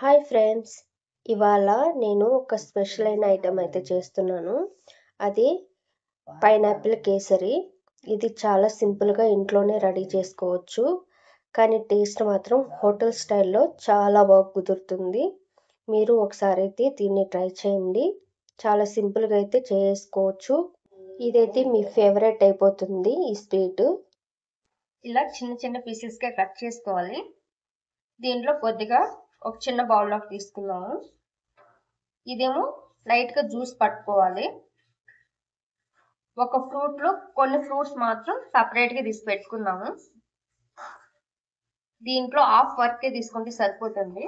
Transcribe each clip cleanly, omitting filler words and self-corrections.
Hi friends, ఇవాళ నేను ఒక స్పెషల్ అయిన ఐటెం అయితే చేస్తున్నాను. అది పైనాపిల్ కేసరి. ఇది చాలా సింపుల్గా ఇంట్లోనే రెడీ చేసుకోవచ్చు, కానీ టేస్ట్ మాత్రం హోటల్ స్టైల్లో చాలా బాగా కుదురుతుంది. మీరు ఒకసారి అయితే దీన్ని ట్రై చేయండి. చాలా సింపుల్గా అయితే చేసుకోవచ్చు. ఇదైతే మీ ఫేవరెట్ అయిపోతుంది ఈ స్వీట్. ఇలా చిన్న చిన్న పీసెస్గా కట్ చేసుకోవాలి. దీంట్లో కొద్దిగా ఒక చిన్న బౌల్లోకి తీసుకున్నాము. ఇదేమో లైట్గా జ్యూస్ పట్టుకోవాలి. ఒక ఫ్రూట్లో కొన్ని ఫ్రూట్స్ మాత్రం సపరేట్గా తీసి పెట్టుకున్నాము. దీంట్లో హాఫ్ వర్కే తీసుకుంటే సరిపోతుంది.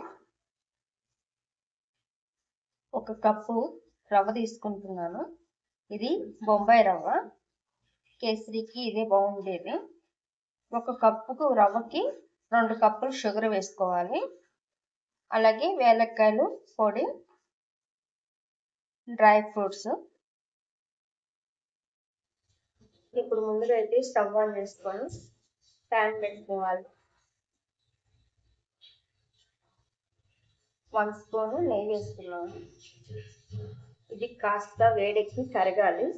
ఒక కప్పు రవ్వ తీసుకుంటున్నాను. ఇది బొంబాయి రవ్వ. కేసరికి ఇదే బాగుండేది. ఒక కప్పుకు రవ్వకి 2 కప్పులు షుగర్ వేసుకోవాలి. అలాగే వేలక్కాయలు పొడి, డ్రై ఫ్రూట్స్. ఇప్పుడు ముందుగా అయితే స్టవ్ ఆన్ చేసుకొని ప్యాన్ పెట్టుకోవాలి. 1 స్పూన్ నెయ్యి వేసుకున్నాము. ఇది కాస్త వేడెక్కి కరగాలి.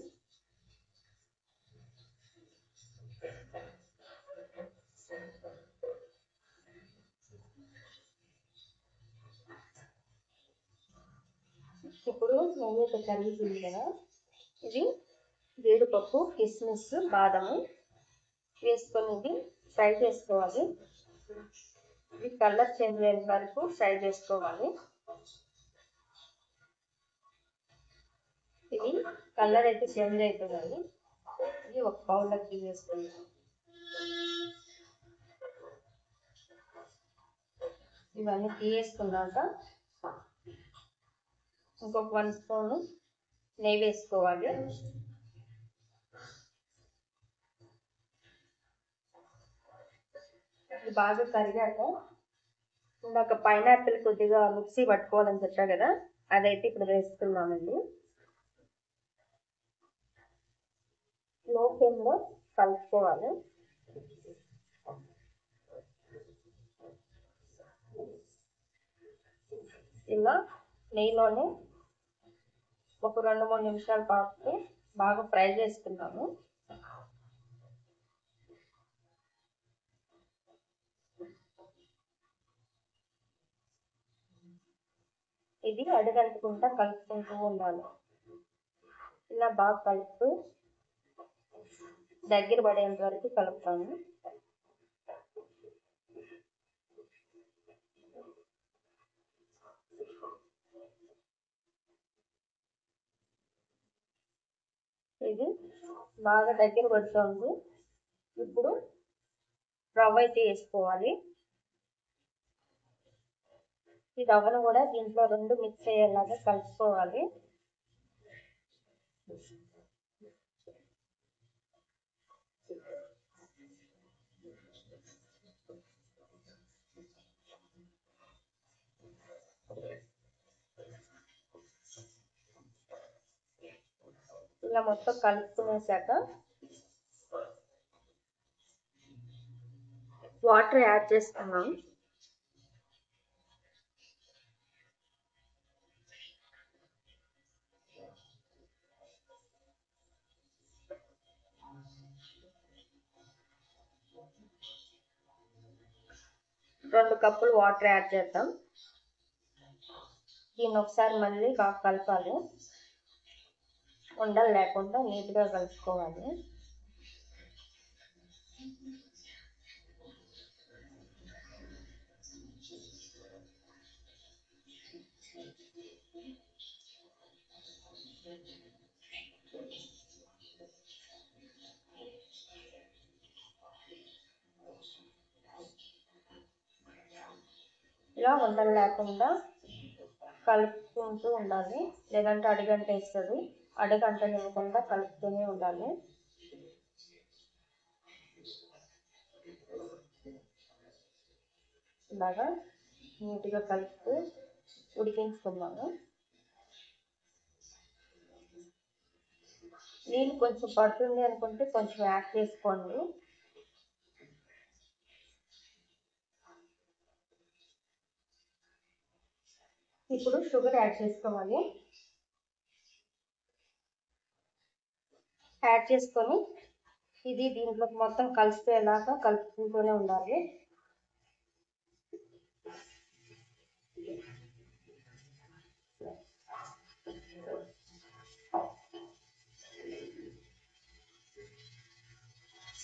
ఇప్పుడు నెయ్యి అయితే కరుగుతుంది కదా, ఇది జీడిపప్పు, కిస్మిస్, బాదము వేసుకొని ఇది ఫ్రై చేసుకోవాలి. ఇది కలర్ చేంజ్ అయ్యే వరకు ఫ్రై చేసుకోవాలి. ఇది కలర్ అయితే చేంజ్ అవుతుంది. ఇది ఒక బౌల్లోకి తీసేసుకుందాం. ఇవన్నీ తీసేసుకున్నాక ఇంకొక 1 స్పూన్ నెయ్యి వేసుకోవాలి. ఇది బాగా కరిగాక ఇందాక పైనాపిల్ కొద్దిగా మిక్సీ పట్టుకోవాలని చెప్పా కదా, అదైతే ఇప్పుడు వేసుకున్నామండి. లో ఫ్లేమ్లో కలుపుకోవాలి. ఇలా నెయ్యిలోనే ఒక 2-3 నిమిషాల పాటు బాగా ఫ్రై చేసుకున్నాము. ఇది అడుగంటకుండా కలుపుకుంటూ ఉండాలి. ఇలా బాగా కలుపుతూ దగ్గర పడేంత వరకు కలుపుతాము. ఇది బాగా దగ్గర పడుతుంది. ఇప్పుడు రవ్వ అయితే వేసుకోవాలి. ఈ రవ్వను కూడా దీంట్లో 2 మిక్స్ అయ్యేలాగా కలుపుకోవాలి. ఇలా మొత్తం కలుపుకునేసాక వాటర్ యాడ్ చేసుకున్నాం. రెండు కప్పులు వాటర్ యాడ్ చేద్దాం. దీన్ని ఒకసారి మళ్ళీ బాగా కలపాలి. ఉండలు లేకుండా నీట్గా కలుపుకోవాలి. ఇలా ఉండలు లేకుండా కలుపుకుంటూ ఉండాలి, లేదంటే అడుగంట వేస్తుంది. అడుగంట నివ్వకుండా కలుపుతూనే ఉండాలి. ఇలాగా నీట్గా కలుపుతూ ఉడికించుకున్నాము. నీళ్ళు కొంచెం పడుతుంది అనుకుంటే కొంచెం యాడ్ చేసుకోండి. ఇప్పుడు షుగర్ యాడ్ చేసుకోవాలి. యాడ్ చేసుకొని ఇది దీంట్లో మొత్తం కలిసిపోయేలాగా కలుపుకుంటూనే ఉండాలి.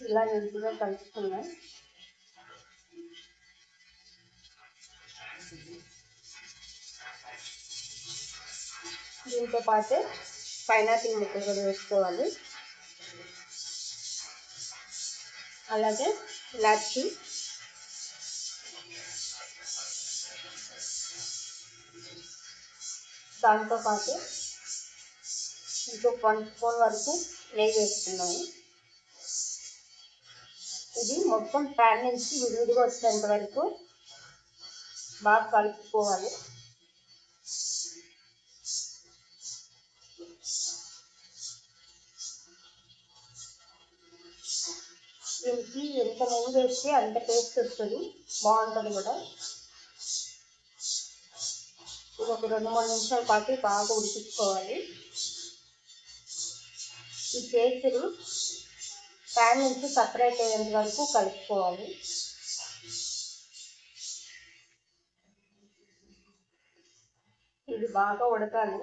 ఇలా నీట్గా కలుపుకున్నాం. దీంతో పాటు పైనాపిల్ ముక్కలు కూడా వేసుకోవాలి. అలాగే ఇలాచి, దాంతో పాటు ఇంకో 1 స్పూన్ వరకు నెయ్యి వేస్తున్నాము. ఇది మొత్తం ప్యాన్ నుంచి విడివిడిగా వచ్చేంత వరకు బాగా కలుపుకోవాలి. దీనికి ఎంత నెయ్యి వేస్తే అంత టేస్ట్ వస్తుంది, బాగుంటుంది కూడా. ఇది ఒక 2-3 నిమిషాల పాటు బాగా ఉడికించుకోవాలి. ఈ కేసరి ప్యాన్ నుంచి సపరేట్ అయ్యేంత వరకు కలుపుకోవాలి. ఇది బాగా ఉడకాలి,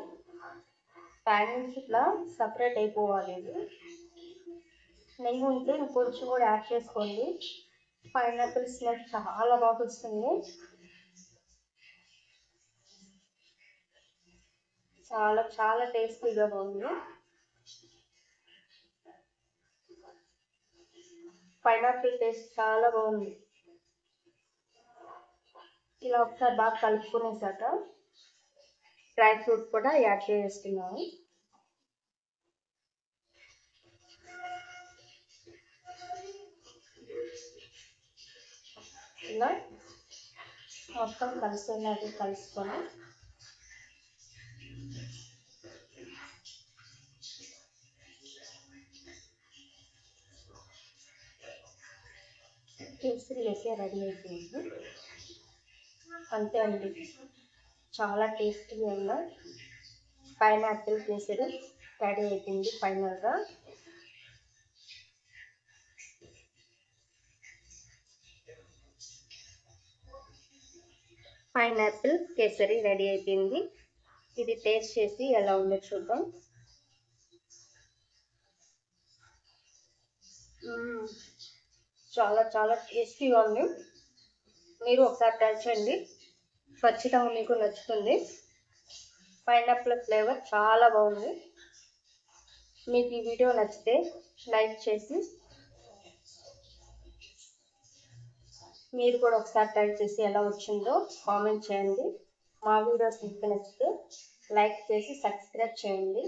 ప్యాన్ నుంచి ఇట్లా సపరేట్ అయిపోవాలి. ఇది నెయ్యి ఉంటే ఇంకొంచెం కూడా యాడ్ చేసుకోండి. పైనాపిల్ స్మెల్ చాలా బాగా వస్తుంది. చాలా చాలా టేస్టీగా ఉంది. పైనాపిల్ టేస్ట్ చాలా బాగుంది. ఇలా ఒకసారి బాగా కలుపుకునేసాక డ్రై ఫ్రూట్ కూడా యాడ్ చేస్తున్నాము. ఇలా మొత్తం కలిసేలాగా కలుసుకొని కేసరి వేసి రెడీ అయిపోయింది. అంతే అండి, చాలా టేస్టీగా ఉన్న పైనాపిల్ కేసరి రెడీ అయిపోయింది ఫైనల్గా. పైనాపిల్ కేసరి రెడీ అయిపోయింది. ఇది టేస్ట్ చేసి ఎలా ఉందో చూద్దాం. చాలా చాలా టేస్టీగా ఉంది. మీరు ఒకసారి ట్రై చేయండి, ఖచ్చితంగా మీకు నచ్చుతుంది. పైనాపిల్ ఫ్లేవర్ చాలా బాగుంది. మీకు ఈ వీడియో నచ్చితే లైక్ చేసి మీరు కూడా ఒకసారి ట్రై చేసి ఎలా వచ్చిందో కామెంట్ చేయండి. మా వీడియోస్ మీకు నచ్చితే లైక్ చేసి సబ్స్క్రైబ్ చేయండి.